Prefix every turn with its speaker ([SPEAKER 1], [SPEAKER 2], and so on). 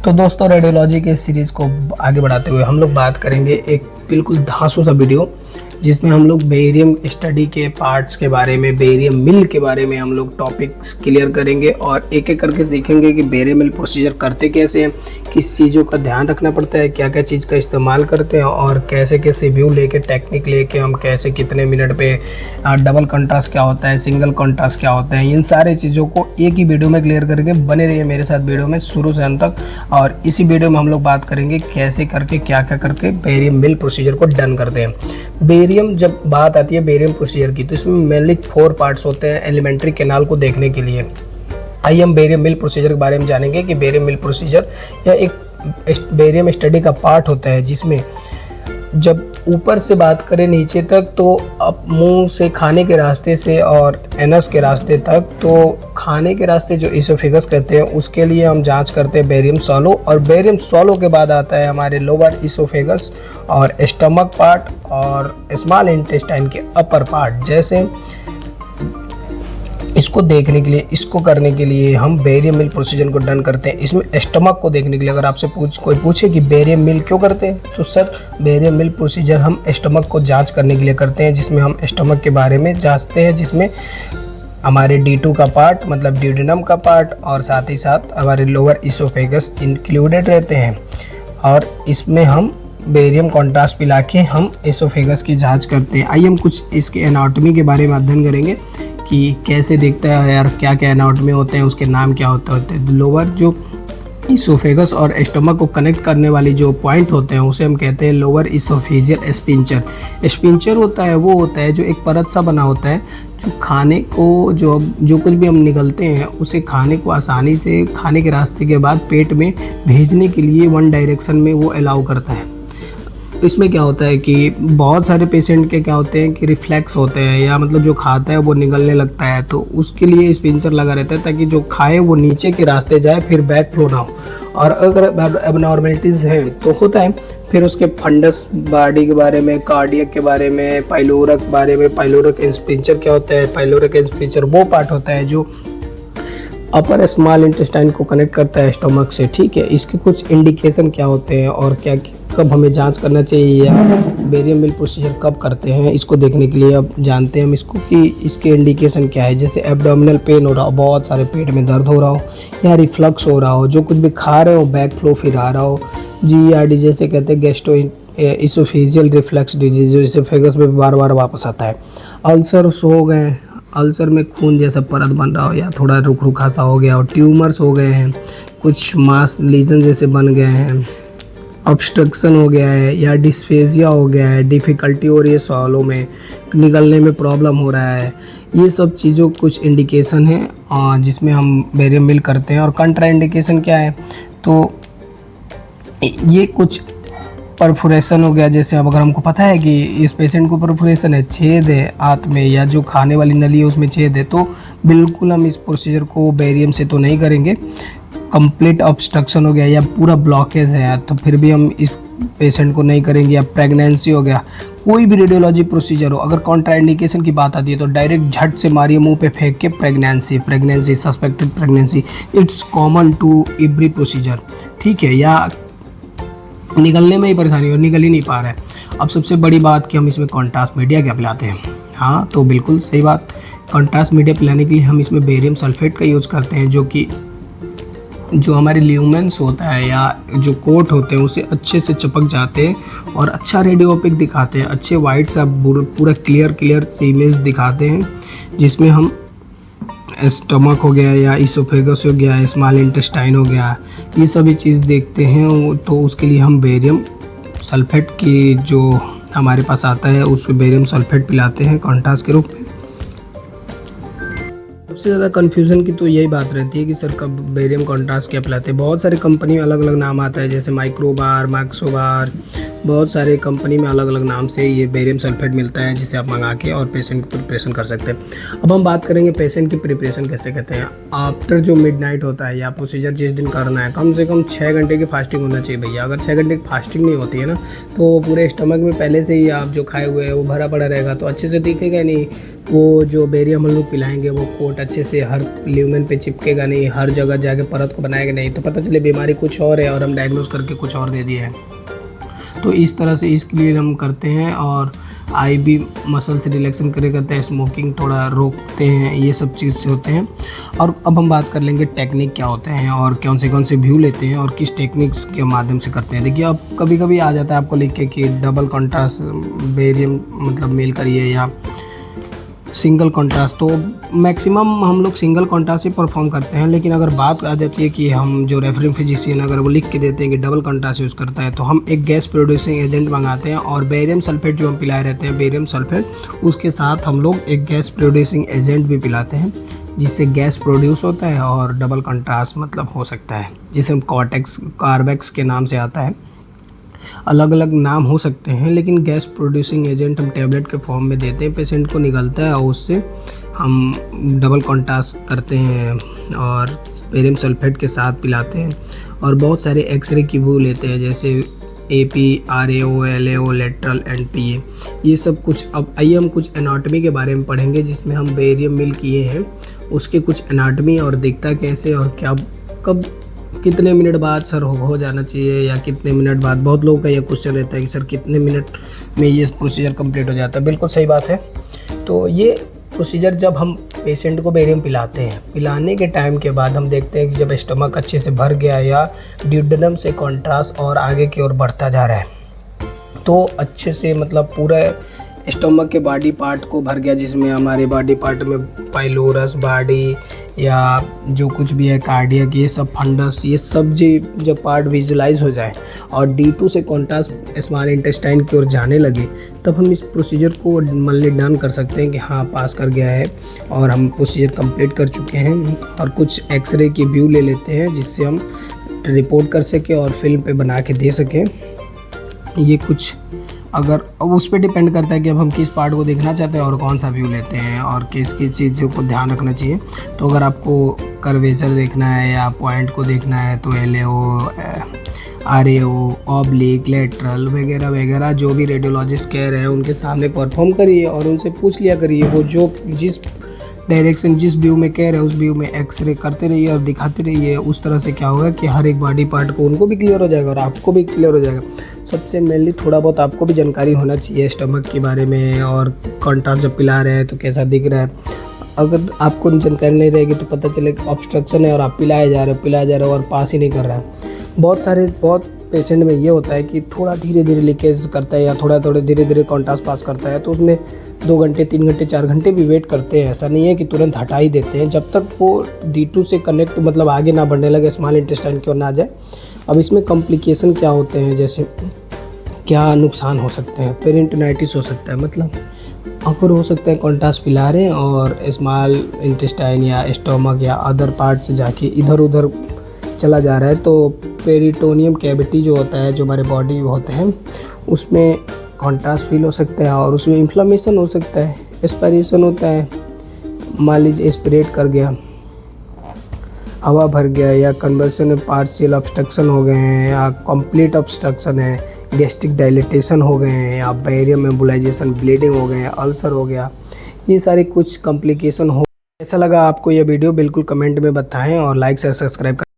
[SPEAKER 1] तो दोस्तों रेडियोलॉजी के सीरीज़ को आगे बढ़ाते हुए हम लोग बात करेंगे एक बिल्कुल धांसू सा वीडियो जिसमें हम लोग बेरियम स्टडी के पार्ट्स के बारे में, बेरियम मिल के बारे में हम लोग टॉपिक्स क्लियर करेंगे और एक एक करके सीखेंगे कि बेरियम मिल प्रोसीजर करते कैसे हैं, किस चीज़ों का ध्यान रखना पड़ता है, क्या क्या चीज़ का इस्तेमाल करते हैं और कैसे कैसे व्यू लेके टेक्निक लेके हम कैसे कितने मिनट पे डबल कंट्रास्ट क्या होता है, सिंगल कंट्रास्ट क्या होता है, इन सारी चीज़ों को एक ही वीडियो में क्लियर करेंगे। बने रहिए मेरे साथ वीडियो में शुरू से अंत तक। और इसी वीडियो में हम लोग बात करेंगे कैसे करके क्या क्या करके बेरियम मिल प्रोसीजर को डन करते हैं। बेरियम जब बात आती है बेरियम प्रोसीजर की तो इसमें मेनली 4 पार्ट्स होते हैं एलिमेंट्री कैनाल को देखने के लिए। आइए हम बेरियम मिल प्रोसीजर के बारे में जानेंगे कि बेरियम मिल प्रोसीजर या एक बेरियम स्टडी का पार्ट होता है जिसमें जब ऊपर से बात करें नीचे तक तो अब मुंह से खाने के रास्ते से और एनस के रास्ते तक, तो खाने के रास्ते जो इसोफेगस कहते हैं उसके लिए हम जांच करते हैं बेरियम सॉलो, और बेरियम सॉलो के बाद आता है हमारे लोअर इसोफेगस और स्टमक पार्ट और स्मॉल इंटेस्टाइन के अपर पार्ट। जैसे इसको देखने के लिए, इसको करने के लिए हम बेरियम मिल प्रोसीजर को डन करते हैं। इसमें स्टमक को देखने के लिए अगर आपसे कोई पूछे कि बेरियम मिल क्यों करते हैं तो सर बेरियम मिल प्रोसीजर हम स्टमक को जांच करने के लिए करते हैं, जिसमें हम स्टमक के बारे में जांचते हैं, जिसमें हमारे D2 का पार्ट मतलब ड्यूडेनम का पार्ट और साथ ही साथ हमारे लोअर इसोफेगस इंक्लूडेड रहते हैं। और इसमें हम बेरियम कॉन्ट्रास्ट पिला के हम इसोफेगस की जांच करते हैं। आइए हम कुछ इसके एनाटॉमी के बारे में अध्ययन करेंगे कि कैसे दिखता है यार, क्या क्या एनाटॉमी होते हैं, उसके नाम क्या होते हैं। लोअर जो इसोफेगस और स्टमक को कनेक्ट करने वाली जो पॉइंट होते हैं उसे हम कहते हैं लोअर इसोफेजियल स्पिंचर। स्पिंचर होता है वो होता है जो एक परत सा बना होता है जो खाने को जो कुछ भी हम निगलते हैं उसे खाने को आसानी से खाने के रास्ते के बाद पेट में भेजने के लिए वन डायरेक्शन में वो अलाउ करता है। इसमें क्या होता है कि बहुत सारे पेशेंट के क्या होते हैं कि रिफ्लेक्स होते हैं या मतलब जो खाता है वो निगलने लगता है, तो उसके लिए स्पिंचर लगा रहता है ताकि जो खाए वो नीचे के रास्ते जाए, फिर बैक फ्लो ना हो। और अगर एबनॉर्मलिटीज़ हैं तो होता है फिर उसके फंडस बॉडी के बारे में, कार्डियक के बारे में, पाइलोरक बारे में। पाइलोरक स्पिंचर क्या होता है? पाइलोरक स्पिंचर वो पार्ट होता है जो अपर स्मॉल इंटेस्टाइन को कनेक्ट करता है स्टमक से। ठीक है, इसके कुछ इंडिकेशन क्या होते हैं और क्या कब हमें जांच करना चाहिए या बेरियम मिल प्रोसीजर कब करते हैं, इसको देखने के लिए अब जानते हैं हम इसको कि इसके इंडिकेशन क्या है। जैसे एब्डोमिनल पेन हो रहा हो, बहुत सारे पेट में दर्द हो रहा हो या रिफ्लक्स हो रहा हो, जो कुछ भी खा रहे हो बैक फ्लो फिर आ रहा हो, GERD जैसे कहते हैं गैस्ट्रो इसोफेजियल रिफ्लक्स डिजीज जो इसोफेगस में बार बार वापस आता है। अल्सर्स हो गए, अल्सर में खून जैसा परत बन रहा हो या थोड़ा रुखा सा हो गया हो, ट्यूमर्स हो गए हैं, कुछ मास लीजन जैसे बन गए हैं, ऑब्स्ट्रक्शन हो गया है या डिस्फेजिया हो गया है, डिफ़िकल्टी हो रही है सॉलो में, निकलने में प्रॉब्लम हो रहा है, ये सब चीज़ों कुछ इंडिकेशन है जिसमें हम बेरियम मिल करते हैं। और कंट्रा इंडिकेशन क्या है तो ये कुछ परफोरेशन हो गया। जैसे अब अगर हमको पता है कि इस पेशेंट को परफोरेशन है, छेद है आंत में या जो खाने वाली नली है उसमें छेद है, तो बिल्कुल हम इस प्रोसीजर को बेरियम से तो नहीं करेंगे। कंप्लीट ऑब्स्ट्रक्शन हो गया या पूरा ब्लॉकेज है तो फिर भी हम इस पेशेंट को नहीं करेंगे। या प्रेगनेंसी हो गया, कोई भी रेडियोलॉजी प्रोसीजर हो, अगर कॉन्ट्राइंडिकेशन की बात आती है तो डायरेक्ट झट से मारिए मुंह पे फेंक के pregnancy suspected pregnancy, it's common to every procedure. ठीक है, या निकलने में ही परेशानी हो, निकल ही नहीं पा रहा है। अब सबसे बड़ी बात कि हम इसमें कॉन्ट्रास्ट मीडिया क्या पिलाते हैं। हाँ, तो बिल्कुल सही बात, कॉन्ट्रास्ट मीडिया पिलाने के लिए हम इसमें बेरियम सल्फेट का यूज़ करते हैं, जो हमारे ल्यूमेंस होता है या जो कोट होते हैं उसे अच्छे से चिपक जाते हैं और अच्छा रेडियोपिक दिखाते हैं, अच्छे वाइट सा पूरा क्लियर सी इमेज दिखाते हैं, जिसमें हम स्टमक हो गया या इसोफेगस हो गया, स्मॉल इंटेस्टाइन हो गया, ये सभी चीज़ देखते हैं। तो उसके लिए हम बेरियम सल्फेट की जो हमारे पास आता है उसमें बेरियम सल्फेट पिलाते हैं कॉन्ट्रास्ट के रूप में। सबसे ज़्यादा कन्फ्यूज़न की तो यही बात रहती है कि सर कब बेरियम कॉन्ट्रास्ट क्या पिलाते हैं। बहुत सारी कंपनी में अलग अलग नाम आता है, जैसे माइक्रोबार, मैक्सोबार, बहुत सारे कंपनी में अलग अलग नाम से ये बेरियम सल्फेट मिलता है जिसे आप मंगा के और पेशेंट की प्रिपरेशन कर सकते हैं। अब हम बात करेंगे पेशेंट की प्रिपरेशन कैसे कहते हैं। आफ्टर जो मिडनाइट होता है या प्रोसीजर जिस दिन करना है, कम से कम 6 घंटे की फास्टिंग होना चाहिए भैया। अगर 6 घंटे की फास्टिंग नहीं होती है ना तो पूरे स्टमक में पहले से ही आप जो खाए हुए हैं वो भरा पड़ा रहेगा तो अच्छे से दिखेगा नहीं, वो जो बेरियम हम लोग पिलाएंगे वो कोट अच्छे से हर ल्यूमेन पे चिपकेगा नहीं, हर जगह जाके परत को बनाएगा नहीं, तो पता चले बीमारी कुछ और है और हम डायग्नोस करके कुछ और दे दिए हैं। तो इस तरह से इसके लिए हम करते हैं। और आईबी मसल से रिलैक्सेशन करते हैं, स्मोकिंग थोड़ा रोकते हैं, ये सब चीज़ से होते हैं। और अब हम बात कर लेंगे टेक्निक क्या होते हैं और कौन से व्यू लेते हैं और किस टेक्निक्स के माध्यम से करते हैं। देखिए, अब कभी कभी आ जाता है आपको लिख के कि डबल कॉन्ट्रास्ट बेरियम मतलब मेल करिए या सिंगल कॉन्ट्रास्ट, तो मैक्सिमम हम लोग सिंगल कॉन्ट्रास्ट ही परफॉर्म करते हैं। लेकिन अगर बात आ जाती है कि हम जो रेफरिंग फिजिशियन अगर वो लिख के देते हैं कि डबल कॉन्ट्रास्ट यूज़ करता है, तो हम एक गैस प्रोड्यूसिंग एजेंट मंगाते हैं और बेरियम सल्फेट जो हम पिलाए रहते हैं, बेरियम सल्फेट, उसके साथ हम लोग एक गैस प्रोड्यूसिंग एजेंट भी पिलाते हैं, जिससे गैस प्रोड्यूस होता है और डबल कॉन्ट्रास्ट मतलब हो सकता है, जिसे हम कॉर्टेक्स कार्बेक्स के नाम से आता है। अलग अलग नाम हो सकते हैं, लेकिन गैस प्रोड्यूसिंग एजेंट हम टैबलेट के फॉर्म में देते हैं, पेशेंट को निकलता है और उससे हम डबल कॉन्ट्रास्ट करते हैं और बेरियम सल्फेट के साथ पिलाते हैं। और बहुत सारे एक्सरे की व्यू लेते हैं, जैसे AP, RAO, LAO, lateral NPA, ये सब कुछ। अब आइए हम कुछ एनाटॉमी के बारे में पढ़ेंगे, जिसमें हम बेरियम मिल किए हैं उसके कुछ एनाटॉमी और दिखता कैसे और क्या कब कितने मिनट बाद सर हो जाना चाहिए या कितने मिनट बाद। बहुत लोगों का ये क्वेश्चन रहता है कि सर कितने मिनट में ये प्रोसीजर कंप्लीट हो जाता है। बिल्कुल सही बात है। तो ये प्रोसीजर जब हम पेशेंट को बेरियम पिलाते हैं, पिलाने के टाइम के बाद हम देखते हैं कि जब स्टमक अच्छे से भर गया या ड्यूडेनम से कॉन्ट्रास्ट और आगे की ओर बढ़ता जा रहा है, तो अच्छे से मतलब पूरा स्टमक के बॉडी पार्ट को भर गया, जिसमें हमारे बॉडी पार्ट में पाइलोरस बॉडी या जो कुछ भी है कार्डियक, ये सब फंडस, ये सब जब पार्ट विजुलाइज हो जाए और D2 से कॉन्ट्रास्ट स्मॉल इंटेस्टाइन की ओर जाने लगे, तब हम इस प्रोसीजर को मल्ली डन कर सकते हैं कि हाँ पास कर गया है और हम प्रोसीजर कंप्लीट कर चुके हैं। और कुछ एक्सरे की व्यू ले लेते हैं, जिससे हम रिपोर्ट कर सकें और फिल्म पे बना के दे सकें। ये कुछ अगर अब उस पर डिपेंड करता है कि अब हम किस पार्ट को देखना चाहते हैं और कौन सा व्यू लेते हैं और किस किस चीज़ों को ध्यान रखना चाहिए। तो अगर आपको कर्वेचर देखना है या पॉइंट को देखना है तो LAO, RAO, ऑब्लिक, लेटरल वगैरह वगैरह जो भी रेडियोलॉजिस्ट कह रहे हैं उनके सामने परफॉर्म करिए और उनसे पूछ लिया करिए, वो जो जिस डायरेक्शन जिस व्यू में कह रहे हैं उस व्यू में एक्सरे करते रहिए और दिखाते रहिए। उस तरह से क्या होगा कि हर एक बॉडी पार्ट को उनको भी क्लियर हो जाएगा और आपको भी क्लियर हो जाएगा। सबसे मेनली थोड़ा बहुत आपको भी जानकारी होना चाहिए स्टमक के बारे में और कॉन्ट्रास्ट जब पिला रहे हैं तो कैसा दिख रहा है। अगर आपको जानकारी नहीं रहेगी तो पता चले ऑब्स्ट्रक्शन है और आप पिलाए जा रहे हो और पास ही नहीं कर रहा है। बहुत पेशेंट में ये होता है कि थोड़ा धीरे धीरे लीकेज करता है या थोड़ा धीरे धीरे कॉन्ट्रास्ट पास करता है, तो उसमें 2 घंटे 3 घंटे 4 घंटे भी वेट करते हैं। ऐसा नहीं है कि तुरंत हटा ही देते हैं, जब तक वो D2 से कनेक्ट मतलब आगे ना बढ़ने लगे, स्मॉल इंटेस्टाइन की ओर ना जाए। अब इसमें कॉम्प्लिकेशन क्या होते हैं, जैसे क्या नुकसान हो सकते हैं। पेरिटोनाइटिस हो सकता है, मतलब अगर हो सकता है कॉन्ट्रास्ट पिला रहे हैं और स्मॉल इंटेस्टाइन या स्टोमक या अदर पार्ट से जाके इधर उधर चला जा रहा है, तो पेरिटोनियम कैविटी जो होता है, जो हमारे बॉडी होते हैं, उसमें कॉन्ट्रास्ट फील हो सकता है और उसमें इन्फ्लेमेशन हो सकता है, एस्पिरेशन होता है। मान लीजिए एस्पिरेट कर गया, हवा भर गया या कन्वर्सन में पार्शियल ऑब्स्ट्रक्शन हो गए हैं या कंप्लीट ऑब्स्ट्रक्शन है, गैस्ट्रिक डायलिटेशन हो गए हैं या बैरियम एम्बोलाइजेशन, ब्लीडिंग हो गए हैं, अल्सर हो गया, ये सारे कुछ कॉम्प्लिकेशन हो। कैसा लगा आपको यह वीडियो बिल्कुल कमेंट में बताएं और लाइक शेयर सब्सक्राइब